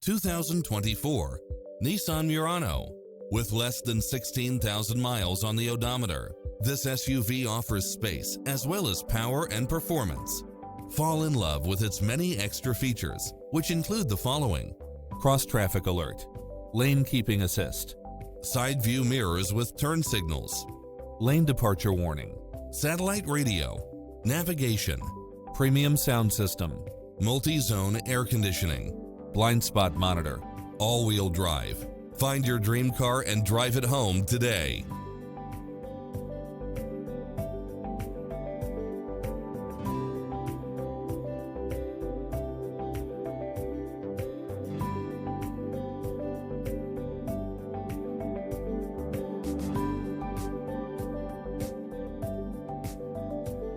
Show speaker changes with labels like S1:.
S1: 2024 Nissan Murano. With less than 16,000 miles on the odometer, this SUV offers space as well as power and performance. Fall in love with its many extra features, which include the following: cross-traffic alert, lane keeping assist, side view mirrors with turn signals, lane departure warning, satellite radio, navigation, premium sound system, multi-zone air conditioning, blind spot monitor, all-wheel drive. Find your dream car and drive it home today.